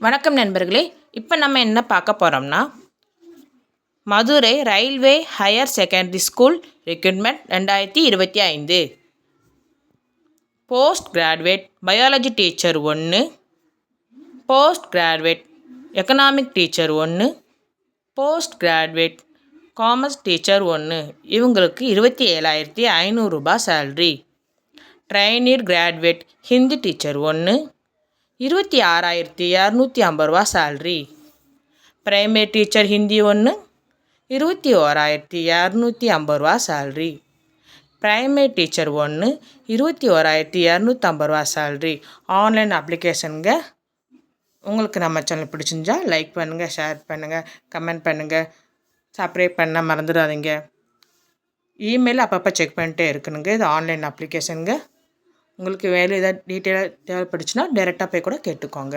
வணக்கம் நண்பர்களே. இப்போ நம்ம என்ன பார்க்க போகிறோம்னா, Madurai railway higher secondary school recruitment 2025 post graduate biology teacher 1, post graduate economic teacher 1, post graduate commerce teacher 1. இவங்களுக்கு 27,500 ரூபாய் சேல்ரி. ட்ரைனிட் கிராஜுவேட் ஹிந்தி டீச்சர் 1, 26,250 ரூபா சேல்ரி. பிரைமரி டீச்சர் ஹிந்தி 1, 21,250 ரூபா சேல்ரி. பிரைமரி டீச்சர் 1, 21,250 ரூபா சேல்ரி. ஆன்லைன் அப்ளிகேஷனுங்க. உங்களுக்கு நம்ம சேனல் பிடிச்சிருந்தா லைக் பண்ணுங்கள், ஷேர் பண்ணுங்கள், கமெண்ட் பண்ணுங்கள், சப்ஸ்கிரைப் பண்ண மறந்துடாதீங்க. இமெயில் அப்பப்போ செக் பண்ணிட்டே இருக்கணுங்க. இது ஆன்லைன் அப்ளிகேஷனுங்க. உங்களுக்கு வேலை ஏதாவது டீட்டெயிலாக தேவைப்பட்டுச்சுன்னா டைரெக்டாக போய் கூட கேட்டுக்கோங்க.